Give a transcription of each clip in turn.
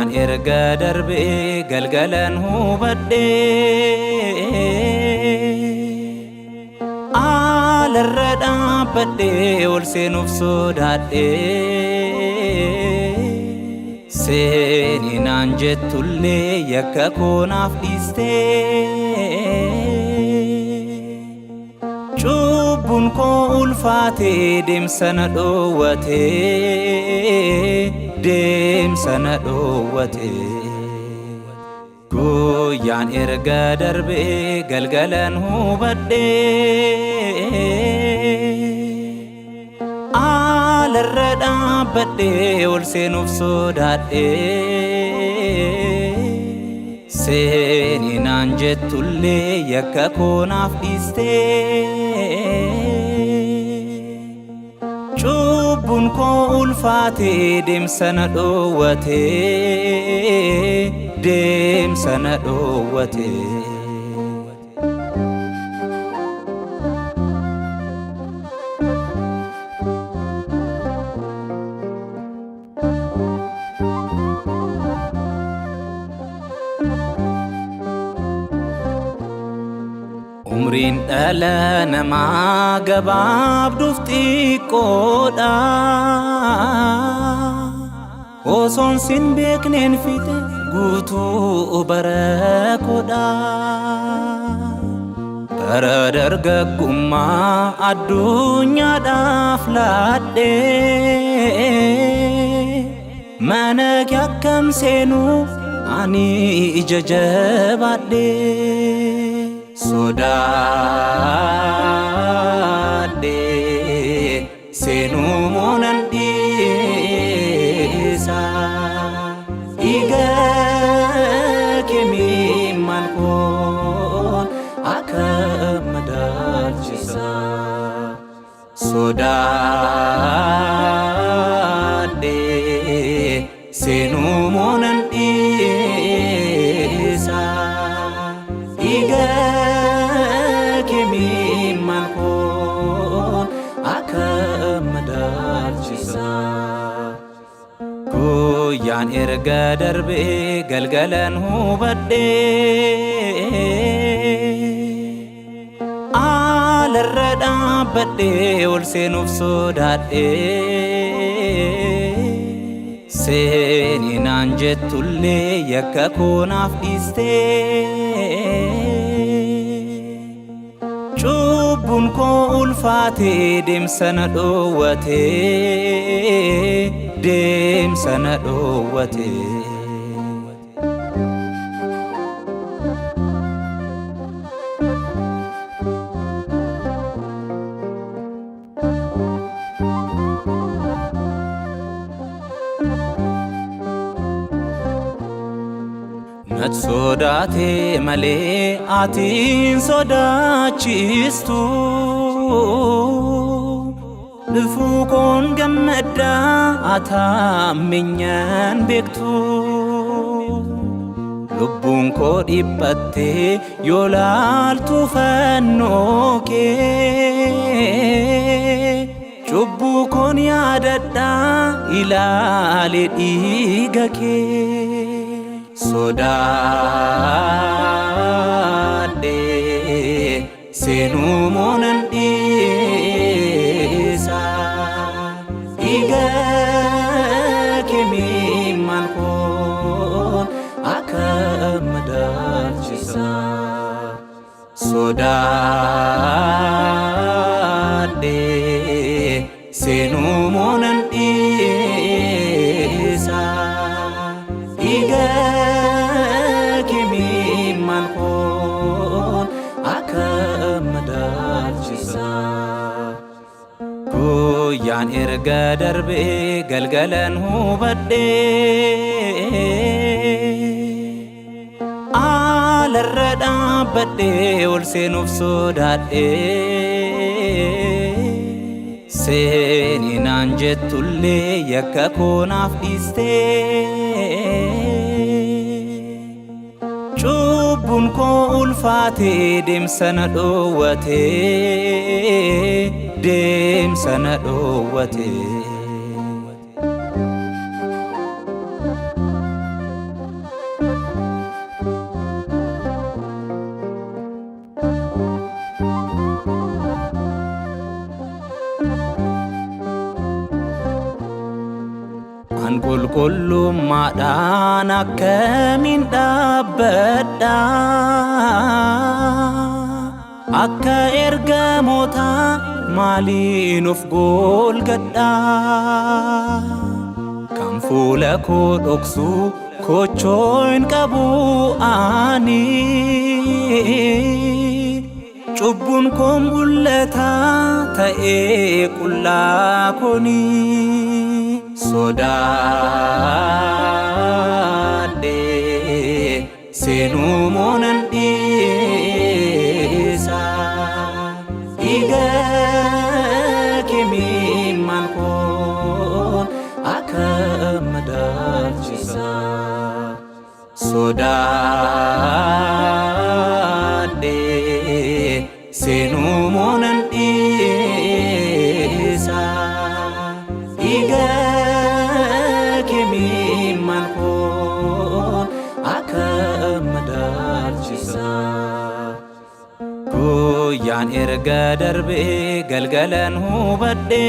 Guyyaan erga darbee galgalan hubadhee alarra dhaabbadhee ol seenuuf sodaadhee seeninaan jettullee yakka koonaaf dhiistee cubbuun koo ulfaatee deemsa na dhoowwatee Guyyaan erga darbee galgalan hubadhee alarra dhaabbadhee ol seenuuf sodaadhee seeninaan jettullee yakka koonaaf dhiistee cubbuun koo ulfaatee deemsa na dhoowwatee Umriin dhala namaa gabaabduuf xiqqoodha osoon sin beekneen fixe guutuu bara koodha bara dargaggummaa addunyaadhaaf laadhee mana kee akkam seenuu ani ija jabaadhee sodaadhee seenuu moonan dhiisa dhiiga kee imimmaan koon akka madaalchisa sodaadhee seenuu moonan dhiisa dhiiga imimmaan koon akka madaalchisa Guyyaan erga darbee galgalan hubadhee alarra dhaabbadhee ol seenuuf sodaadhee seeninaan jettullee yakka koonaaf dhiistee cubbuun koo ulfaatee deemsa na dhoowwatee Nat sodaatee malee atiin sodaachistu dhufuu koon gammaddaa ataamminyaan beektu lubbuun koo dhiphattee yoo laaltu fannoo kee cubbuu koon yaadadhaa ilaale dhiiga kee sodaadhee seenuu moonan dhiisa dhiiga kee imimmaan koon akka madaalchisa sodaadhee seenuu moonan dhiisa dhiiga imimmaan koon akka madaalchisa Guyyaan erga darbee galgalan hubadhee alarra dhaabbadhee ol seenuuf sodaadhee seeninaan jettullee yakka koonaaf dhiistee cubbuun koo ulfaatee deemsa na dhoowwatee an qulqullummaadhaan akkamiin dhaabbadha akka ergamoota maaliin of golgadha kan fuula koo dhoksu kochoon qabu ani cubbuun koo mul'ataa ta'ee qullaa kuni sodaadhee seenuu moonan dhiisa dhiiga kee imimmaan koon akka madaalchisa sodaadhee seenuu moonan dhiisa dhiiga kee imimmaan koon akka madaalchisa guyyaan erga darbee galgalan hubadhee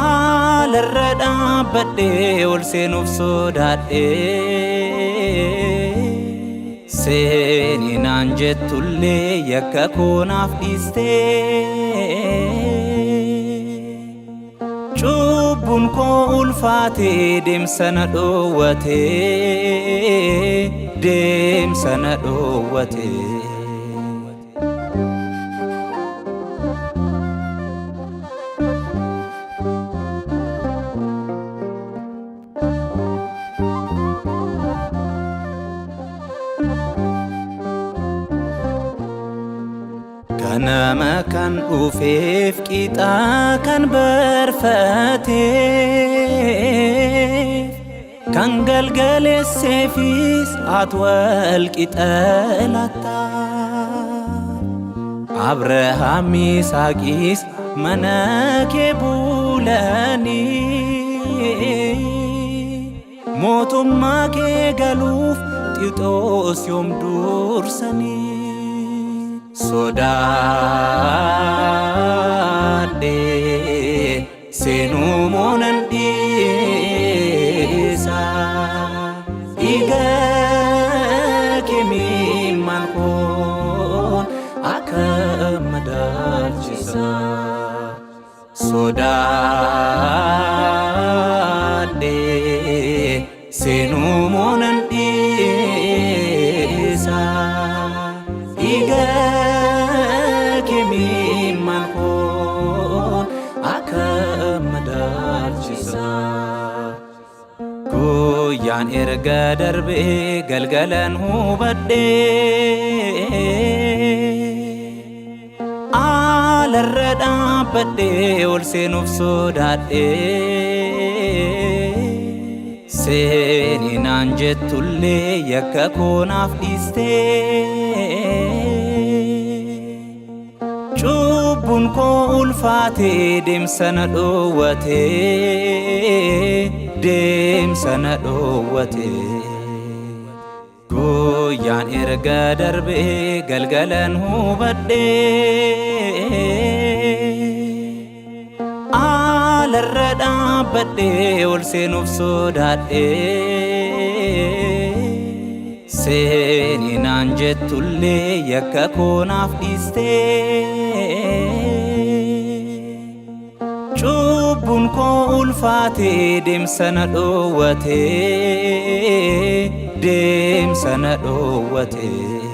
alarra dhaabbadhee ol seenuuf sodaadhee seeni naan jettullee yakka koo naaf dhiistee cubbuun koo ulfaatee deemsa na dhoowwatee ganama kan dhufeef qixa kan barfateef kan galgaleesseefis ati wal qixa laata Abrahaam Yisaaqis mana kee bulanii mootummaa kee galuuf Xiixoos yoom dursanii sodaadhee seenuu moonan dhiisa dhiiga kee imimmaan koon akka madaalchisa sodaadhee seenuu moonan dhiisa dhiiga kee imimmaan koon akka madaalchisa guyyaan erga darbee galgalan hubadhee alarra dhaabbadhee ol seenuuf sodaadhee seeni naan jettullee yakka koo naaf dhiistee cubbuun koo ulfaatee deemsa na dhoowwatee guyyaan erga darbee galgalan hubadhee alarra dhaabbadhee ol seenuuf sodaadhee seeni naan jettullee yakka koo naaf dhiistee cubbuun koo ulfaatee deemsa na dhoowwatee